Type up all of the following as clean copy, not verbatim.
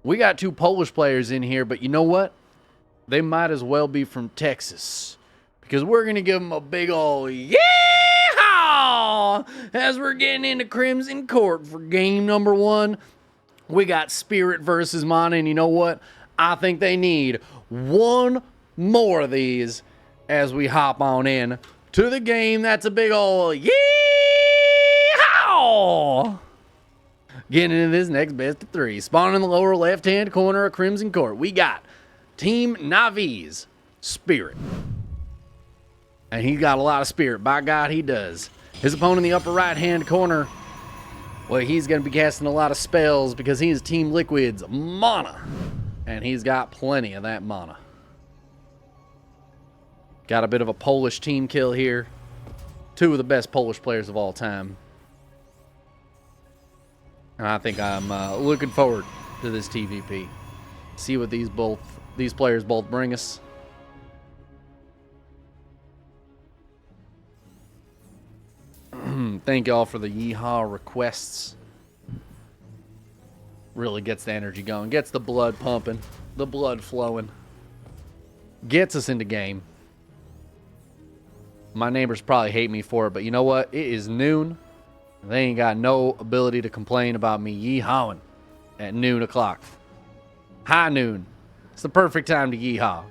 We got two Polish players in here, but you know what? They might as well be from Texas, because we're going to give them a big ol' yeehaw as we're getting into Crimson Court for game number 1. We got Spirit versus Mana, and you know what? I think they need one more of these as we hop on in to the game. That's a big ol' yeehaw! Getting into this next best of 3. Spawning in the lower left-hand corner of Crimson Court, we got Team Navi's Spirit. And he got a lot of spirit. By God, he does. His opponent in the upper right-hand corner, well, he's going to be casting a lot of spells because he is Team Liquid's Mana. And he's got plenty of that mana. Got a bit of a Polish team kill here. 2 of the best Polish players of all time. And I think I'm looking forward to this TVP. See what these players both bring us. Thank y'all for the yeehaw requests. Really gets the energy going. Gets the blood pumping. The blood flowing. Gets us into game. My neighbors probably hate me for it, but you know what? It is noon. They ain't got no ability to complain about me yeehawing at noon o'clock. High noon. It's the perfect time to yeehaw.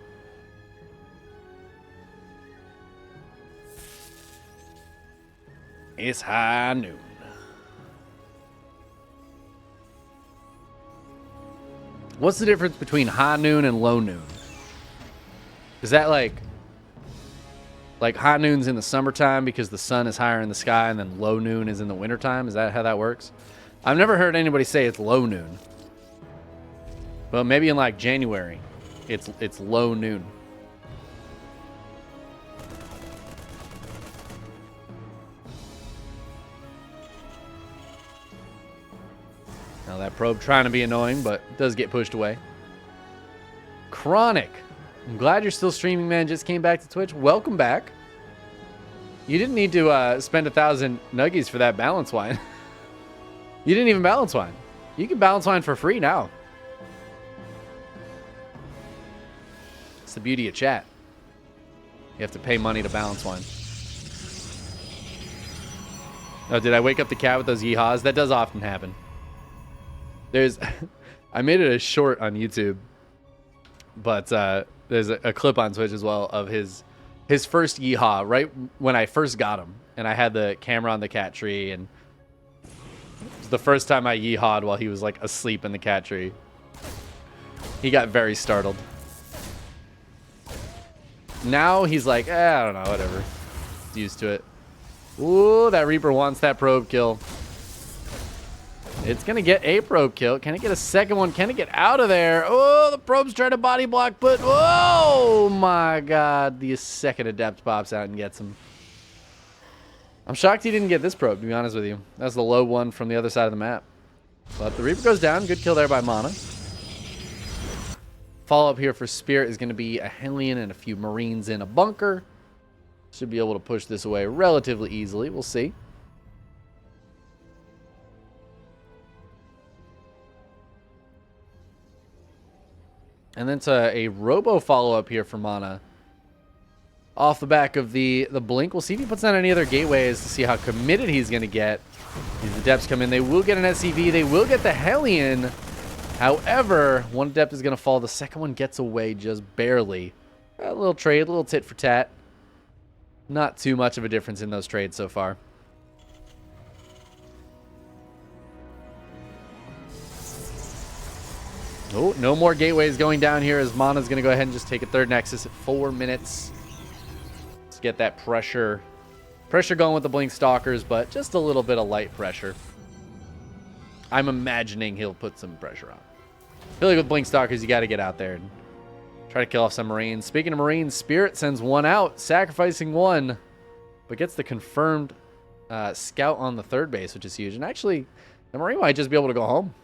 It's high noon. What's the difference between high noon and low noon? Is that like high noon's in the summertime because the sun is higher in the sky, and then low noon is in the wintertime? Is that how that works? I've never heard anybody say it's low noon. But maybe in like January, it's low noon. Now that probe trying to be annoying, but does get pushed away. Chronic. I'm glad you're still streaming, man. Just came back to Twitch. Welcome back. You didn't need to spend 1,000 nuggies for that balance wine. You didn't even balance wine. You can balance wine for free now. It's the beauty of chat. You have to pay money to balance wine. Oh, did I wake up the cat with those yeehaws? That does often happen. I made it a short on YouTube, but there's a clip on Twitch as well of his first yeehaw right when I first got him, and I had the camera on the cat tree, and it was the first time I yeehawed while he was like asleep in the cat tree. He got very startled. Now he's like, I don't know, whatever. He's used to it. Ooh, that Reaper wants that probe kill. It's going to get a probe kill. Can it get a second one? Can it get out of there? Oh, the probe's trying to body block, but oh my God. The second adept pops out and gets him. I'm shocked he didn't get this probe, to be honest with you. That's the low one from the other side of the map. But the Reaper goes down. Good kill there by Mana. Follow-up here for Spirit is going to be a Hellion and a few Marines in a bunker. Should be able to push this away relatively easily. We'll see. And then to a Robo follow-up here for Mana. Off the back of the Blink. We'll see if he puts down any other gateways to see how committed he's going to get. These Adepts come in. They will get an SCV. They will get the Hellion. However, one Adept is going to fall. The second one gets away just barely. A little trade, a little tit for tat. Not too much of a difference in those trades so far. Oh, no more gateways going down here as Mana's going to go ahead and just take a third Nexus at 4 minutes. Let's get that pressure going with the Blink Stalkers, but just a little bit of light pressure. I'm imagining he'll put some pressure on. I feel like with Blink Stalkers, you got to get out there and try to kill off some Marines. Speaking of Marines, Spirit sends one out, sacrificing one, but gets the confirmed scout on the third base, which is huge. And actually, the Marine might just be able to go home.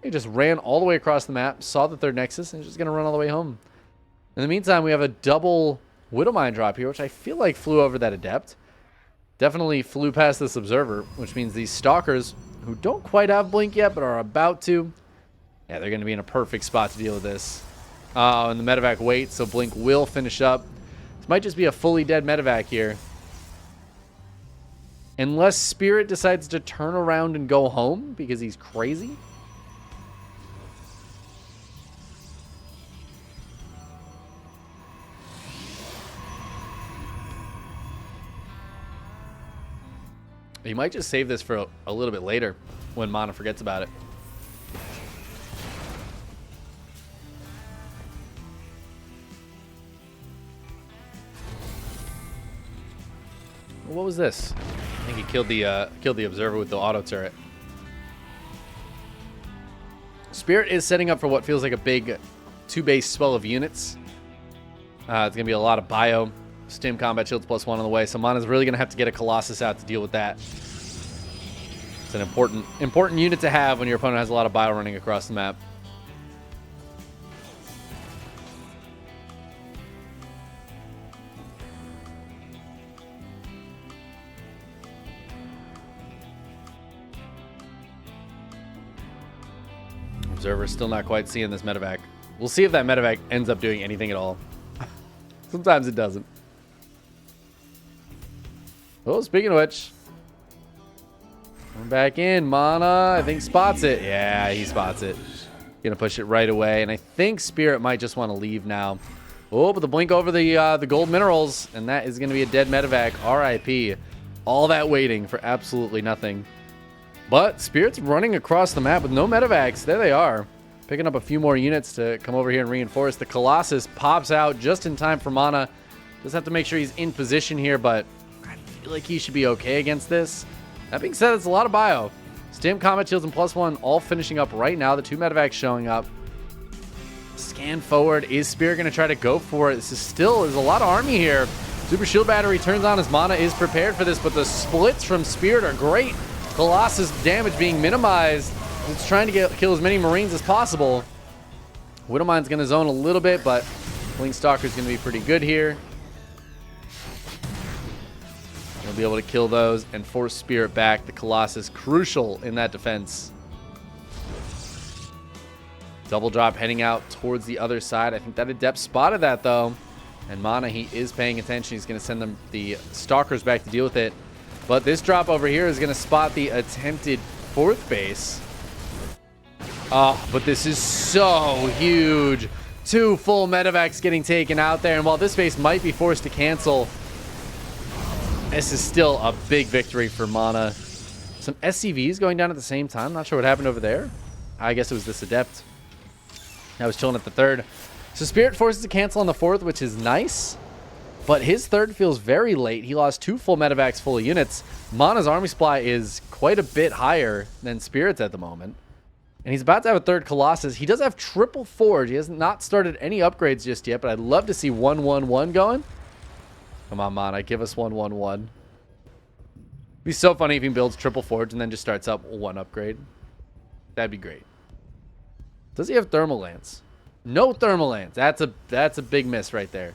He just ran all the way across the map, saw the third Nexus, and is just going to run all the way home. In the meantime, we have a double Widowmine drop here, which I feel like flew over that Adept. Definitely flew past this Observer, which means these Stalkers, who don't quite have Blink yet, but are about to, Yeah, they're going to be in a perfect spot to deal with this. Oh, and the medevac waits, so Blink will finish up. This might just be a fully dead medevac here. Unless Spirit decides to turn around and go home because he's crazy. He might just save this for a little bit later when Mana forgets about it. What was this? I think he killed the observer with the auto turret. Spirit is setting up for what feels like a big 2-base swell of units. It's going to be a lot of bio. Stim combat shields +1 on the way. So Mana's really going to have to get a Colossus out to deal with that. It's an important unit to have when your opponent has a lot of bio running across the map. Observer's still not quite seeing this medevac. We'll see if that medevac ends up doing anything at all. Sometimes it doesn't. Oh, speaking of which, I'm back in. Mana, I think, spots it. Yeah, he spots it. Gonna push it right away, and I think Spirit might just want to leave now. Oh, but the blink over the gold minerals, and that is gonna be a dead medevac. RIP. All that waiting for absolutely nothing. But Spirit's running across the map with no medevacs. There they are. Picking up a few more units to come over here and reinforce. The Colossus pops out just in time for Mana. Just have to make sure he's in position here, but I feel like he should be okay against this. That being said, it's a lot of bio. Stim, combat shields, and +1 all finishing up right now. The 2 medevacs showing up. Scan forward. Is Spirit going to try to go for it? This is still is a lot of army here. Super shield battery turns on as Mana is prepared for this, but the splits from Spirit are great. Colossus damage being minimized. It's trying to kill as many Marines as possible. Widowmine's going to zone a little bit, but Blink Stalker's going to be pretty good here. We'll be able to kill those and force Spirit back. The Colossus crucial in that defense. Double drop heading out towards the other side. I think that Adept spotted that, though. And Mana, he is paying attention. He's going to send them the Stalkers back to deal with it. But this drop over here is going to spot the attempted 4th base. Oh, but this is so huge. 2 full medevacs getting taken out there. And while this base might be forced to cancel, this is still a big victory for Mana. Some SCVs going down at the same time. Not sure what happened over there. I guess it was this Adept. I was chilling at the 3rd. So Spirit forces to cancel on the 4th, which is nice. But his 3rd feels very late. He lost 2 full medevacs full of units. Mana's army supply is quite a bit higher than Spirit's at the moment. And he's about to have a 3rd Colossus. He does have triple forge. He has not started any upgrades just yet, but I'd love to see 1-1-1 going. Come on, Mana. Give us 1-1-1. It'd be so funny if he builds triple forge and then just starts up 1 upgrade. That'd be great. Does he have Thermal Lance? No Thermal Lance. That's a big miss right there.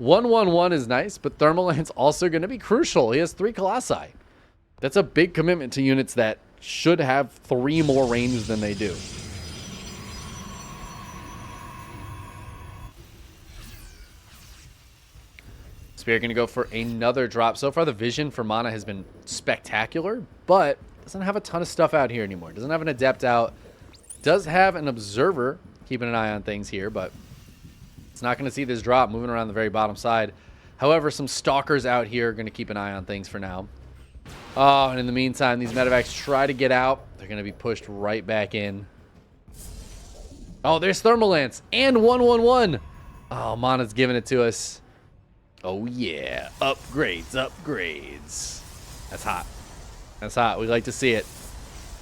1-1-1 is nice, but Thermal Lance also going to be crucial. He has 3 Colossi. That's a big commitment to units that should have 3 more range than they do. Spirit going to go for another drop. So far, the vision for Mana has been spectacular, but doesn't have a ton of stuff out here anymore. Doesn't have an Adept out. Does have an Observer keeping an eye on things here, but it's not going to see this drop moving around the very bottom side. However, some Stalkers out here are going to keep an eye on things for now. Oh, and in the meantime, these medevacs try to get out. They're going to be pushed right back in. Oh, there's Thermal Lance and 1-1-1. Oh, Mana's giving it to us. Oh, yeah. Upgrades, upgrades. That's hot. That's hot. We like to see it.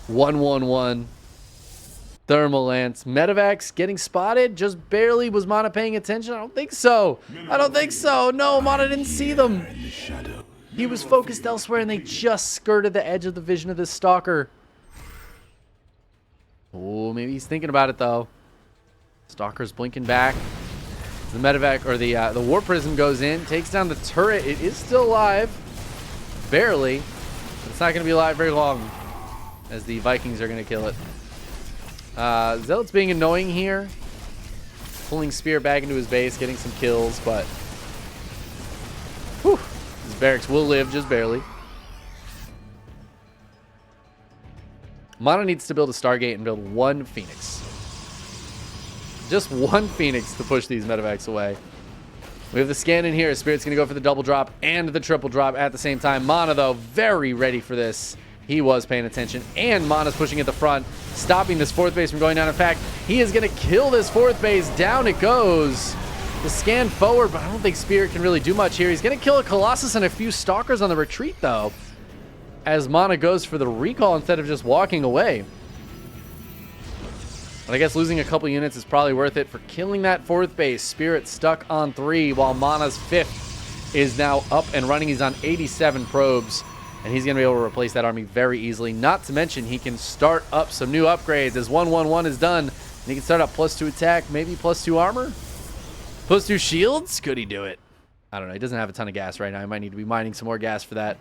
1-1-1. Thermal Lance. Medevacs getting spotted. Just barely. Was Mana paying attention? I don't think so. I don't think so. No, Mana didn't see them. He was focused elsewhere, and they just skirted the edge of the vision of this Stalker. Oh, maybe he's thinking about it, though. Stalker's blinking back. The medevac, or the War Prism goes in, takes down the turret. It is still alive. Barely. But it's not going to be alive very long, as the Vikings are going to kill it. Zealot's being annoying here. Pulling Spirit back into his base, getting some kills, but whew, his barracks will live just barely. Mana needs to build a Stargate and build one Phoenix. Just one Phoenix to push these medevacs away. We have the scan in here. Spirit's going to go for the double drop and the triple drop at the same time. Mana, though, very ready for this. He was paying attention, and Mana's pushing at the front, stopping this fourth base from going down. In fact, he is going to kill this fourth base. Down it goes. The scan forward, but I don't think Spirit can really do much here. He's going to kill a Colossus and a few Stalkers on the retreat, though, as Mana goes for the recall instead of just walking away. But I guess losing a couple units is probably worth it for killing that fourth base. Spirit stuck on 3, while Mana's 5th is now up and running. He's on 87 probes, and he's going to be able to replace that army very easily. Not to mention, he can start up some new upgrades as 111 is done. And he can start up +2 attack, maybe +2 armor? +2 shields? Could he do it? I don't know. He doesn't have a ton of gas right now. He might need to be mining some more gas for that.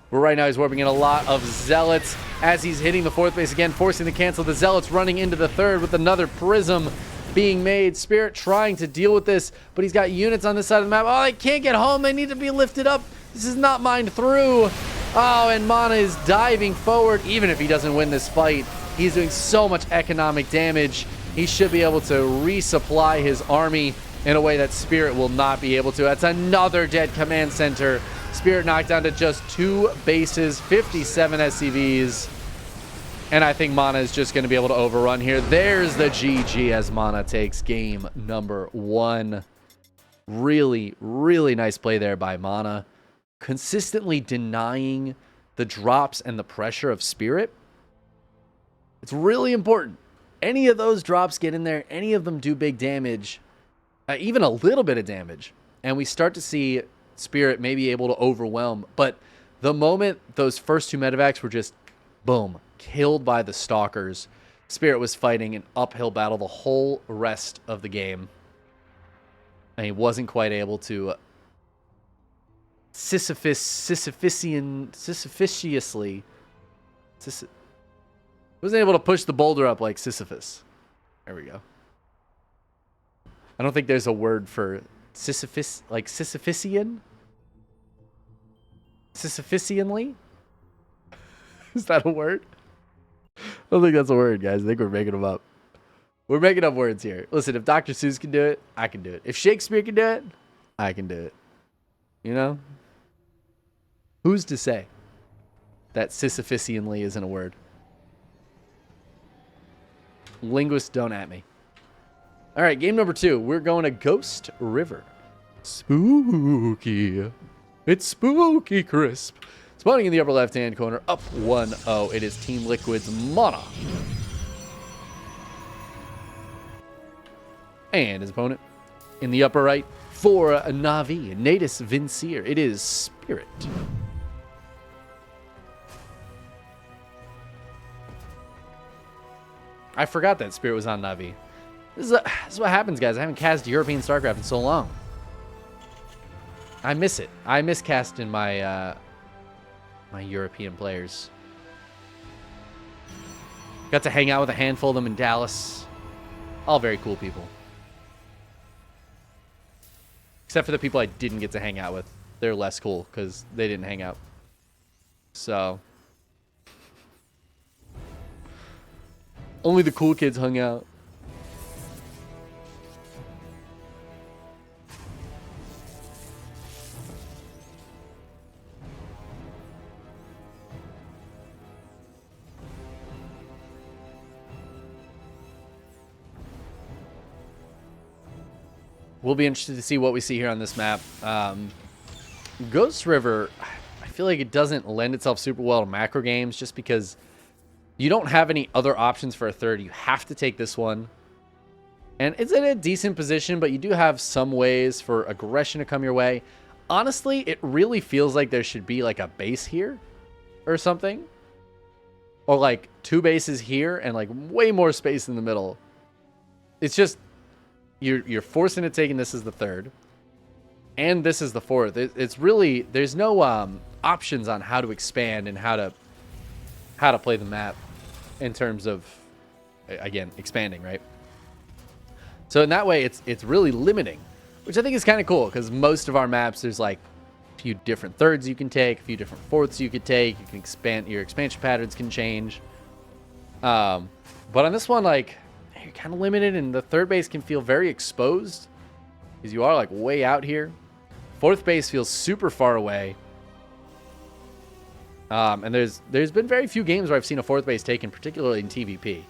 But right now he's warping in a lot of Zealots as he's hitting the fourth base again, forcing to cancel. The Zealots running into the third with another prism being made. Spirit trying to deal with this, but he's got units on this side of the map. Oh, they can't get home. They need to be lifted up. This is not mined through. Oh, and Mana is diving forward. Even if he doesn't win this fight, he's doing so much economic damage. He should be able to resupply his army in a way that Spirit will not be able to. That's another dead command center. Spirit knocked down to just 2 bases, 57 SCVs. And I think Mana is just going to be able to overrun here. There's the GG as Mana takes game number 1. Really, really nice play there by Mana. Consistently denying the drops and the pressure of Spirit. It's really important. Any of those drops get in there, any of them do big damage, even a little bit of damage, and we start to see Spirit may be able to overwhelm. But the moment those first 2 medevacs were just, boom, killed by the Stalkers, Spirit was fighting an uphill battle the whole rest of the game. And he wasn't quite able to wasn't able to push the boulder up like Sisyphus. There we go. I don't think there's a word for Sisyphus, like Sisyphusian? Sisyphusianly? Is that a word? I don't think that's a word, guys. I think we're making them up. We're making up words here. Listen, if Dr. Seuss can do it, I can do it. If Shakespeare can do it, I can do it. You know? Who's to say that Sisyphusianly isn't a word? Linguists, don't at me. All right, game number 2. We're going to Ghost River. Spooky. It's spooky crisp. Spawning in the upper left-hand corner, up 1-0. It is Team Liquid's Mana. And his opponent in the upper right for Navi, Natus Vincere. It is Spirit. I forgot that Spirit was on Navi. This is what happens, guys. I haven't cast European StarCraft in so long. I miss it. I miss casting my my European players. Got to hang out with a handful of them in Dallas. All very cool people. Except for the people I didn't get to hang out with. They're less cool because they didn't hang out. So only the cool kids hung out. We'll be interested to see what we see here on this map. Ghost River, I feel like it doesn't lend itself super well to macro games just because you don't have any other options for a third. You have to take this one. And it's in a decent position, but you do have some ways for aggression to come your way. Honestly, it really feels like there should be like a base here or something. Or like 2 bases here and like way more space in the middle. It's just, you're forcing to taking this as the third. And this is the fourth. It's really, there's no options on how to expand and how to play the map in terms of again, expanding, right? So in that way, it's really limiting, which I think is kind of cool because most of our maps, there's like a few different thirds you can take, a few different fourths you could take. You can expand, your expansion patterns can change. But on this one, like, you're kind of limited, and the third base can feel very exposed because you are like way out here. Fourth base feels super far away. And there's been very few games where I've seen a fourth base taken, particularly in TVP.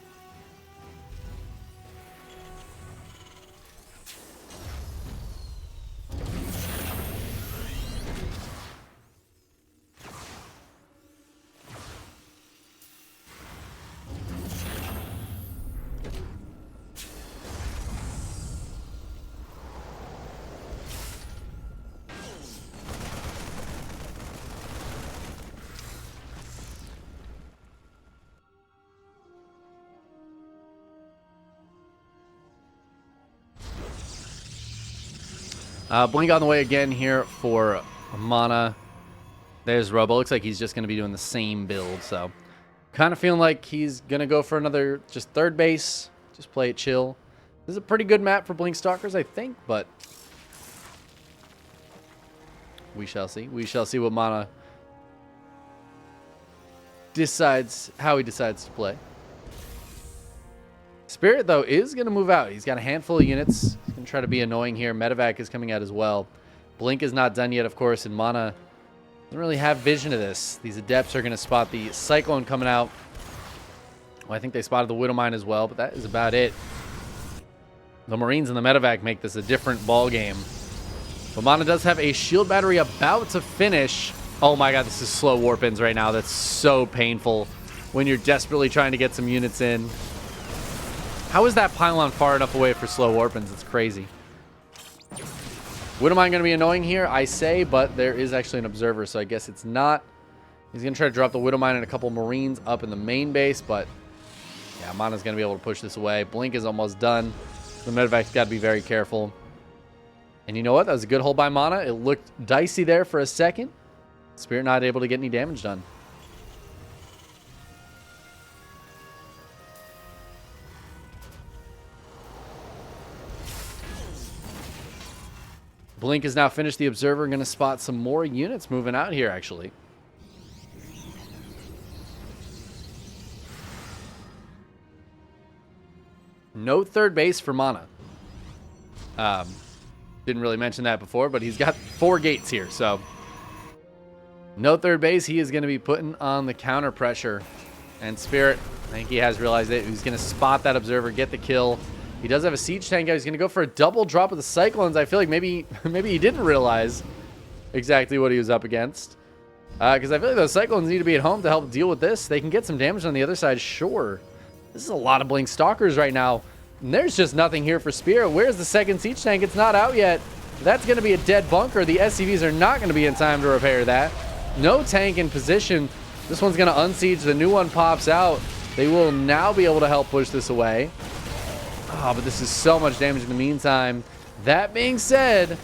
Blink on the way again here for Mana. There's Robo. Looks like he's just going to be doing the same build. So kind of feeling like he's going to go for another just third base. Just play it chill. This is a pretty good map for Blink Stalkers, I think. But we shall see. We shall see what Mana decides, how he decides to play. Spirit, though, is going to move out. He's got a handful of units. He's going to try to be annoying here. Medevac is coming out as well. Blink is not done yet, of course, and Mana doesn't really have vision of this. These Adepts are going to spot the Cyclone coming out. Well, I think they spotted the Widowmine as well, but that is about it. The Marines and the Medevac make this a different ball game. But Mana does have a shield battery about to finish. Oh my god, this is slow warp-ins right now. That's so painful when you're desperately trying to get some units in. How is that pylon far enough away for slow warp-ins? It's crazy. Widowmine going to be annoying here, I say, but there is actually an observer, so I guess it's not. He's going to try to drop the Widowmine and a couple Marines up in the main base, but yeah, Mana's going to be able to push this away. Blink is almost done. The Medevac's got to be very careful. And you know what? That was a good hold by Mana. It looked dicey there for a second. Spirit not able to get any damage done. Blink has now finished the Observer. Going to spot some more units moving out here, actually. No third base for Mana. Didn't really mention that before, but he's got 4 gates here, so no third base. He is going to be putting on the counter pressure. And Spirit, I think he has realized it. He's going to spot that Observer, get the kill. He does have a siege tank out. He's going to go for a double drop of the Cyclones. I feel like maybe he didn't realize exactly what he was up against. Because I feel like those Cyclones need to be at home to help deal with this. They can get some damage on the other side, sure. This is a lot of Blink Stalkers right now. And there's just nothing here for Spirit. Where's the second siege tank? It's not out yet. That's going to be a dead bunker. The SCVs are not going to be in time to repair that. No tank in position. This one's going to unsiege. The new one pops out. They will now be able to help push this away. Oh, but this is so much damage in the meantime. That being said,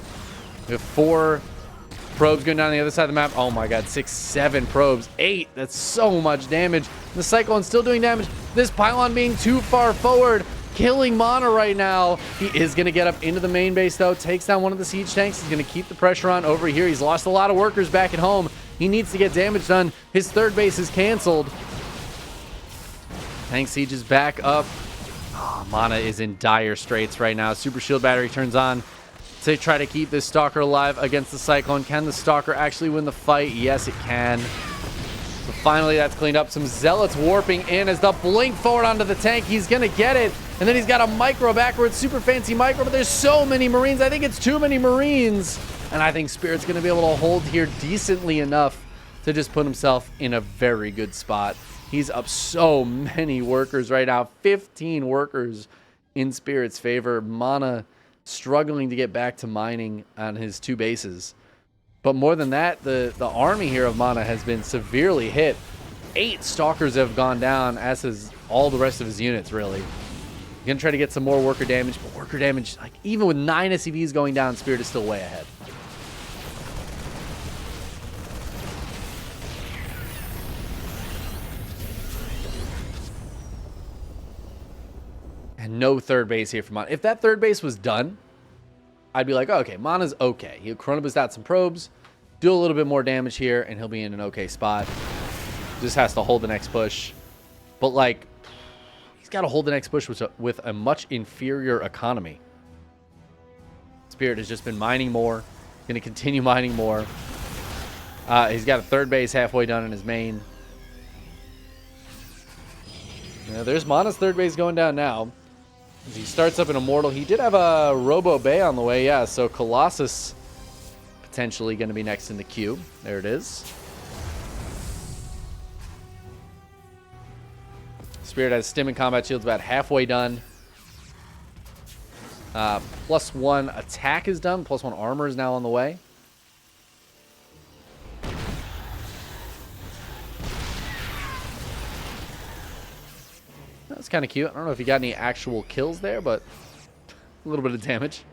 we have 4 probes going down the other side of the map. Oh my god, 6, 7 probes. 8. That's so much damage. The Cyclone's still doing damage. This pylon being too far forward, killing Mana right now. He is going to get up into the main base, though. Takes down one of the siege tanks. He's going to keep the pressure on over here. He's lost a lot of workers back at home. He needs to get damage done. His third base is canceled. Tank siege is back up. Oh, Mana is in dire straits right now. Super shield battery turns on to try to keep this Stalker alive against the Cyclone. Can the Stalker actually win the fight? Yes, it can. So finally, that's cleaned up. Some Zealots warping in as the blink forward onto the tank. He's going to get it. And then he's got a micro backwards. Super fancy micro, but there's so many Marines. I think it's too many Marines. And I think Spirit's going to be able to hold here decently enough to just put himself in a very good spot. He's up so many workers right now. 15 workers in Spirit's favor. Mana struggling to get back to mining on his 2 bases. But more than that, the army here of Mana has been severely hit. 8 Stalkers have gone down, as has all the rest of his units, really. He's going to try to get some more worker damage, but worker damage, like even with 9 SCVs going down, Spirit is still way ahead. no third base here for Mana. If that third base was done, I'd be like, oh, okay, Mana's okay. He'll Chrono Boost out some probes, do a little bit more damage here, and he'll be in an okay spot. Just has to hold the next push. But, like, he's got to hold the next push with a much inferior economy. Spirit has just been mining more. Going to continue mining more. He's got a third base halfway done in his main. Yeah, there's Mana's third base going down now. As he starts up an Immortal. He did have a Robo Bay on the way, yeah. So Colossus potentially going to be next in the queue. There it is. Spirit has Stim and Combat Shields about halfway done. +1 attack is done. +1 armor is now on the way. That's kind of cute. I don't know if he got any actual kills there, but a little bit of damage.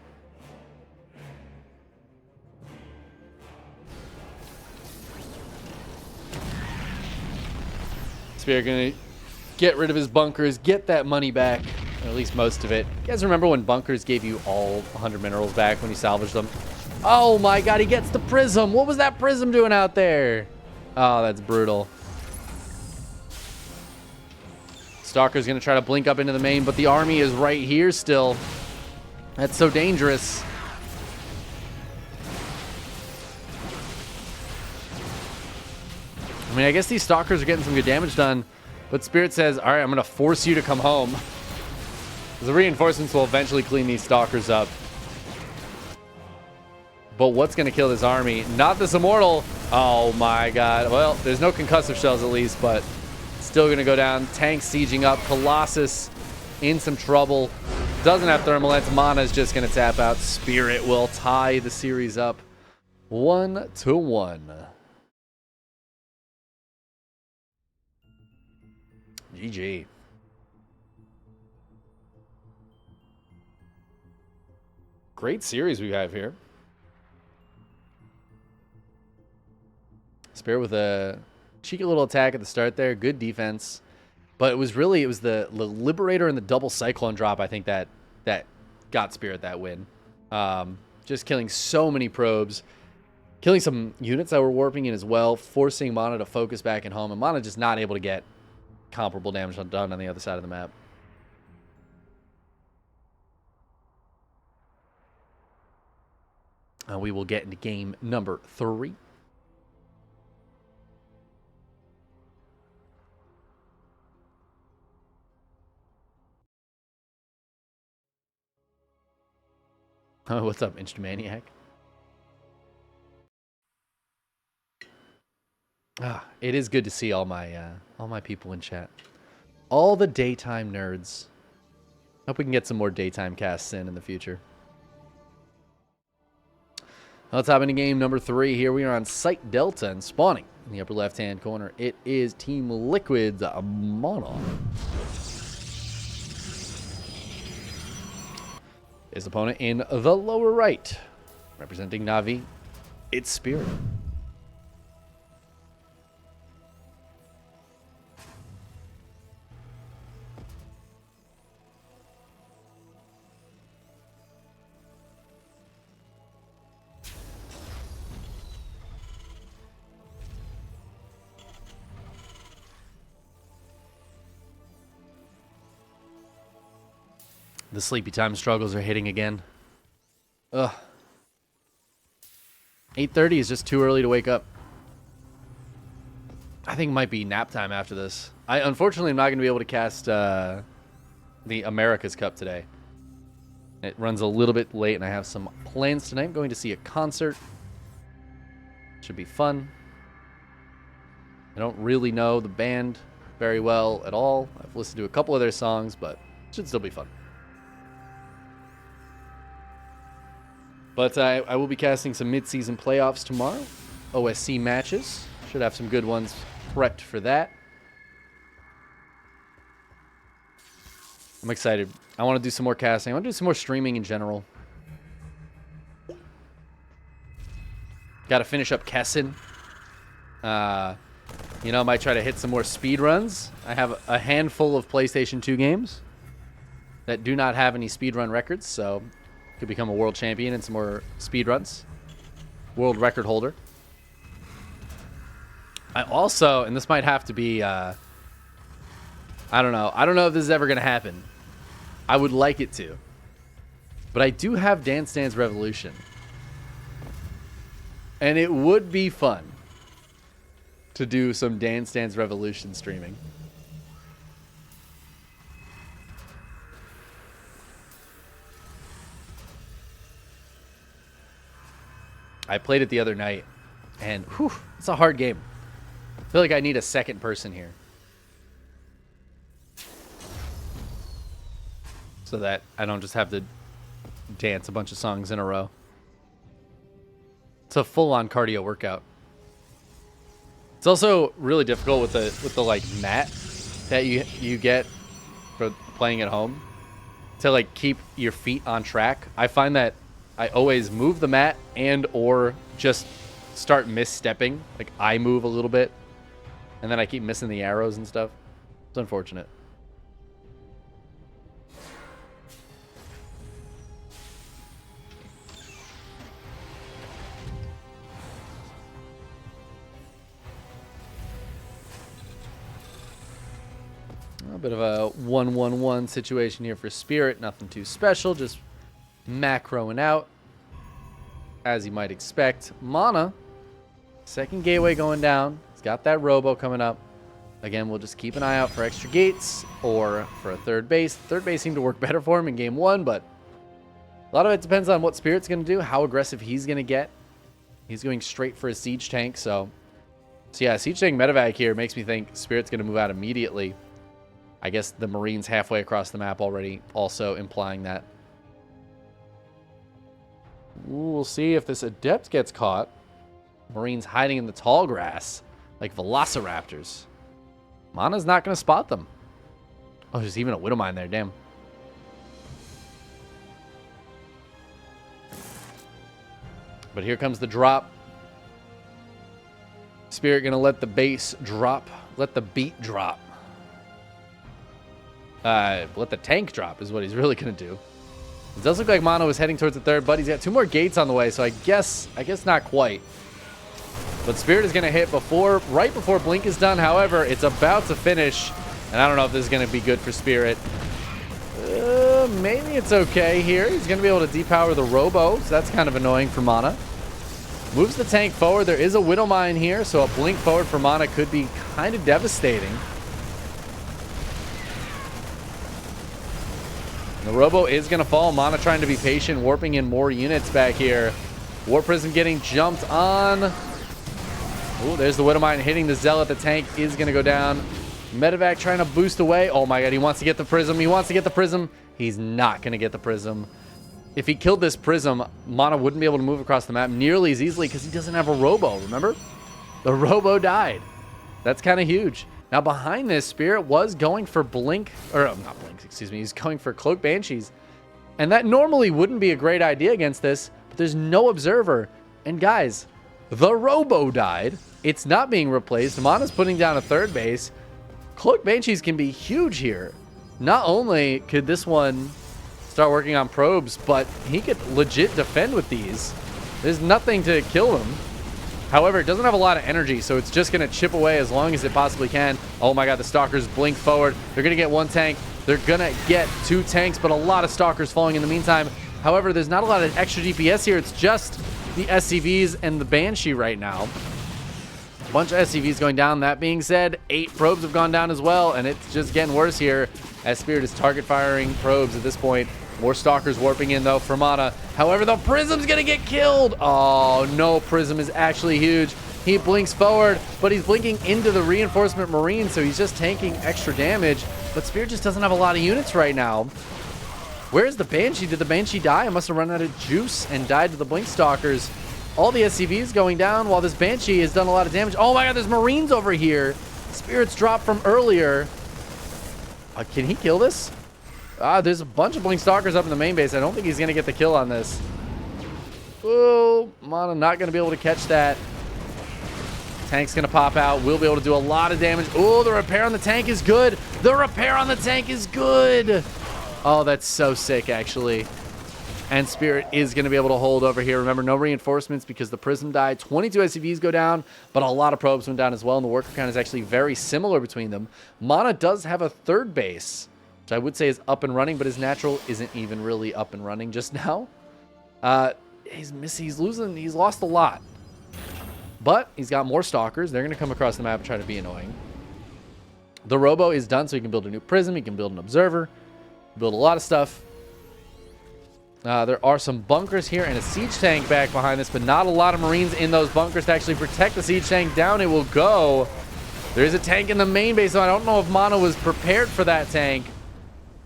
Spirit gonna get rid of his bunkers, get that money back, or at least most of it. You guys remember when bunkers gave you all 100 minerals back when you salvaged them? Oh my god, he gets the prism. What was that prism doing out there? Oh, that's brutal. Stalker's going to try to blink up into the main, but the army is right here still. That's so dangerous. I mean, I guess these Stalkers are getting some good damage done, but Spirit says, all right, I'm going to force you to come home. The reinforcements will eventually clean these Stalkers up. But what's going to kill this army? Not this Immortal. Oh my god. Well, there's no concussive shells at least, but still going to go down. Tank sieging up. Colossus in some trouble. Doesn't have Thermal Lens. Mana is just going to tap out. Spirit will tie the series up 1-1. GG. Great series we have here. Spirit with a cheeky little attack at the start there. Good defense. But it was the Liberator and the double Cyclone drop, I think, that got Spirit that win. Just killing so many probes. Killing some units that were warping in as well. Forcing Mana to focus back at home. And Mana just not able to get comparable damage done on the other side of the map. We will get into game number 3. Oh, what's up, Instrumaniac? It is good to see all my people in chat. All the daytime nerds. Hope we can get some more daytime casts in the future. Let's hop into game number 3. Here we are on Site Delta and spawning in the upper left-hand corner. It is Team Liquid's Mana. His opponent in the lower right, representing Na'Vi, it's Spirit. The sleepy time struggles are hitting again. Ugh. 8:30 is just too early to wake up. I think it might be nap time after this. I unfortunately am not going to be able to cast the America's Cup today. It runs a little bit late and I have some plans tonight. I'm going to see a concert. Should be fun. I don't really know the band very well at all. I've listened to a couple of their songs, but it should still be fun. But I will be casting some mid-season playoffs tomorrow. OSC matches. Should have some good ones prepped for that. I'm excited. I want to do some more casting. I want to do some more streaming in general. Got to finish up Kessin. You know, might try to hit some more speed runs. I have a handful of PlayStation 2 games that do not have any speedrun records, so could become a world champion in some more speedruns. World record holder. I also, and this might have to be, I don't know. I don't know if this is ever going to happen. I would like it to. But I do have Dance Dance Revolution. And it would be fun to do some Dance Dance Revolution streaming. I played it the other night, and whew, it's a hard game. I feel like I need a second person here, so that I don't just have to dance a bunch of songs in a row. It's a full-on cardio workout. It's also really difficult with the like mat that you get for playing at home to like keep your feet on track. I find that I always move the mat and or just start misstepping. Like I move a little bit and then I keep missing the arrows and stuff. It's unfortunate. A bit of a 1-1-1 situation here for Spirit. Nothing too special, just macroing out, as you might expect. Mana, second gateway going down. He's got that robo coming up. Again, we'll just keep an eye out for extra gates or for a third base. Third base seemed to work better for him in game one, but a lot of it depends on what Spirit's going to do, how aggressive he's going to get. He's going straight for a siege tank, so yeah, siege tank medevac here makes me think Spirit's going to move out immediately. I guess the Marines halfway across the map already also implying that. Ooh, we'll see if this Adept gets caught. Marines hiding in the tall grass like velociraptors. Mana's not going to spot them. Oh, there's even a Widowmine there. Damn. But here comes the drop. Spirit going to let the base drop. Let the beat drop. Let the tank drop is what he's really going to do. It does look like Mana was heading towards the third, but he's got two more gates on the way, so I guess not quite. But Spirit is going to hit right before Blink is done. However, it's about to finish, and I don't know if this is going to be good for Spirit. Maybe it's okay here. He's going to be able to depower the Robo, so that's kind of annoying for Mana. Moves the tank forward. There is a Widowmine here, so a Blink forward for Mana could be kind of devastating. The Robo is going to fall. Mana trying to be patient, warping in more units back here. War Prism getting jumped on. Oh, there's the Widowmine hitting the Zealot. The tank is going to go down. Medevac trying to boost away. Oh my god, he wants to get the Prism. He wants to get the Prism. He's not going to get the Prism. If he killed this Prism, Mana wouldn't be able to move across the map nearly as easily because he doesn't have a Robo, remember? The Robo died. That's kind of huge. Now behind this, Spirit was going for Blink, or not Blink, excuse me. He's going for Cloak Banshees. And that normally wouldn't be a great idea against this, but there's no Observer. And guys, the Robo died. It's not being replaced. Mana's putting down a third base. Cloak Banshees can be huge here. Not only could this one start working on probes, but he could legit defend with these. There's nothing to kill him. However, it doesn't have a lot of energy, so it's just going to chip away as long as it possibly can. Oh my god, the Stalkers blink forward. They're going to get one tank. They're going to get two tanks, but a lot of Stalkers falling in the meantime. However, there's not a lot of extra DPS here. It's just the SCVs and the Banshee right now. A bunch of SCVs going down. That being said, 8 probes have gone down as well, and it's just getting worse here as Spirit is target firing probes at this point. More Stalkers warping in, though, for Mana. However, the Prism's going to get killed. Oh, no. Prism is actually huge. He blinks forward, but he's blinking into the Reinforcement Marine, so he's just tanking extra damage. But Spirit just doesn't have a lot of units right now. Where's the Banshee? Did the Banshee die? I must have run out of juice and died to the Blink Stalkers. All the SCVs going down while this Banshee has done a lot of damage. Oh my god, there's Marines over here. Spirit's dropped from earlier. Can he kill this? There's a bunch of Blink Stalkers up in the main base. I don't think he's going to get the kill on this. Oh, Mana not going to be able to catch that. Tank's going to pop out. We'll be able to do a lot of damage. Oh, the repair on the tank is good. The repair on the tank is good. Oh, that's so sick, actually. And Spirit is going to be able to hold over here. Remember, no reinforcements because the Prism died. 22 SCVs go down, but a lot of probes went down as well, and the worker count is actually very similar between them. Mana does have a third base, which I would say is up and running, but his natural isn't even really up and running just now. He's missing. He's losing. He's lost a lot. But he's got more Stalkers. They're going to come across the map and try to be annoying. The Robo is done, so he can build a new Prism. He can build an Observer. Build a lot of stuff. There are some bunkers here and a siege tank back behind this, but not a lot of Marines in those bunkers to actually protect the siege tank. Down it will go. There's a tank in the main base, so I don't know if Mana was prepared for that tank.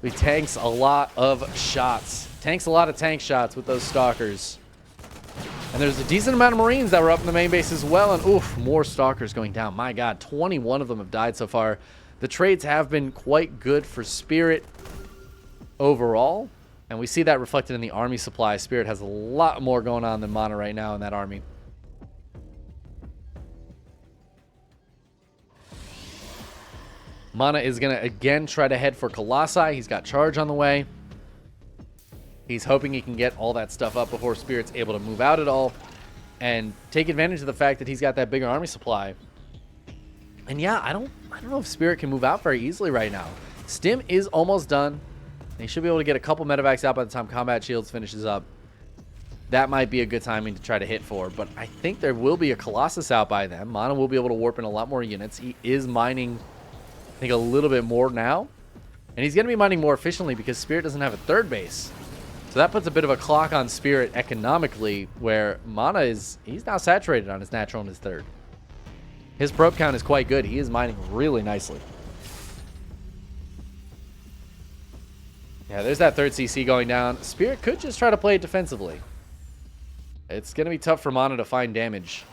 He tanks a lot of shots. Tanks a lot of tank shots with those Stalkers. And there's a decent amount of Marines that were up in the main base as well. And oof, more Stalkers going down. My God, 21 of them have died so far. The trades have been quite good for Spirit overall. And we see that reflected in the army supply. Spirit has a lot more going on than Mana right now in that army. Mana is going to again try to head for Colossi. He's got charge on the way. He's hoping he can get all that stuff up before Spirit's able to move out at all and take advantage of the fact that he's got that bigger army supply. And yeah, I don't know if Spirit can move out very easily right now. Stim is almost done. He should be able to get a couple medevacs out by the time Combat Shields finishes up. That might be a good timing to try to hit for, but I think there will be a Colossus out by then. Mana will be able to warp in a lot more units. He is mining, I think, a little bit more now. And he's going to be mining more efficiently because Spirit doesn't have a third base. So that puts a bit of a clock on Spirit economically, where Mana he's now saturated on his natural and his third. His probe count is quite good. He is mining really nicely. Yeah, there's that third CC going down. Spirit could just try to play it defensively. It's going to be tough for Mana to find damage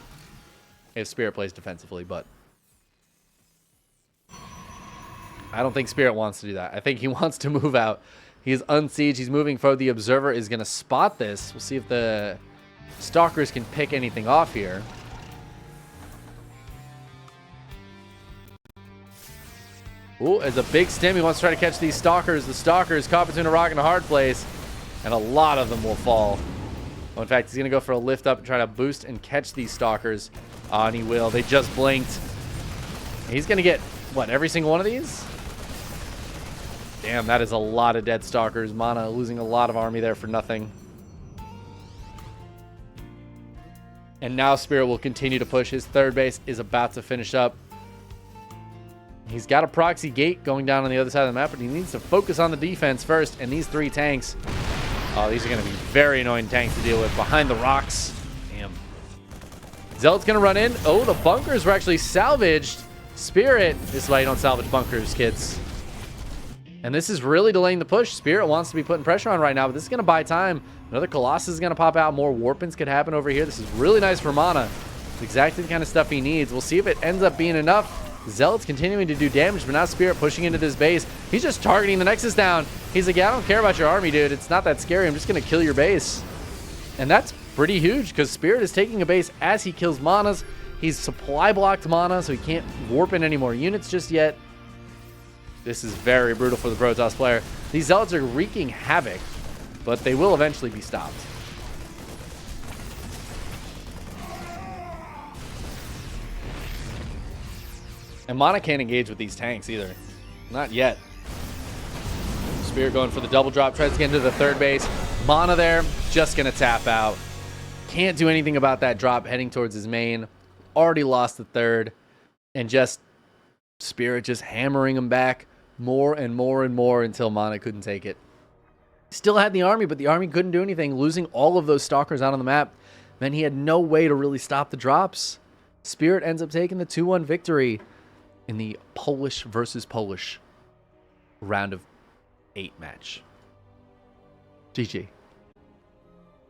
if Spirit plays defensively, but I don't think Spirit wants to do that. I think he wants to move out. He's unsieged. He's moving forward. The Observer is going to spot this. We'll see if the Stalkers can pick anything off here. Ooh, it's a big stim. He wants to try to catch these Stalkers. The Stalkers caught between a rock and a hard place, and a lot of them will fall. Oh, in fact, he's going to go for a lift up and try to boost and catch these Stalkers. Oh, and he will. They just blinked. He's going to get, what, every single one of these? Damn, that is a lot of dead Stalkers. Mana losing a lot of army there for nothing. And now Spirit will continue to push. His third base is about to finish up. He's got a proxy gate going down on the other side of the map, but he needs to focus on the defense first. And these three tanks, oh, these are going to be very annoying tanks to deal with behind the rocks. Damn. Zealot's going to run in. Oh, the bunkers were actually salvaged. Spirit, this is why you don't salvage bunkers, kids. And this is really delaying the push. Spirit wants to be putting pressure on right now, but this is going to buy time. Another Colossus is going to pop out. More Warpins could happen over here. This is really nice for Mana. It's exactly the kind of stuff he needs. We'll see if it ends up being enough. Zealot's continuing to do damage, but now Spirit pushing into this base. He's just targeting the Nexus down. He's like, yeah, I don't care about your army, dude. It's not that scary. I'm just going to kill your base. And that's pretty huge because Spirit is taking a base as he kills Manas. He's supply blocked Mana, so he can't warp in any more units just yet. This is very brutal for the Protoss player. These Zealots are wreaking havoc, but they will eventually be stopped. And Mana can't engage with these tanks either. Not yet. Spirit going for the double drop. Tries to get into the third base. Mana there. Just going to tap out. Can't do anything about that drop heading towards his main. Already lost the third. And just Spirit just hammering him back more and more and more until Mana couldn't take it. Still had the army, but the army couldn't do anything. Losing all of those Stalkers out on the map meant he had no way to really stop the drops. Spirit ends up taking the 2-1 victory in the Polish versus Polish round of 8 match. GG.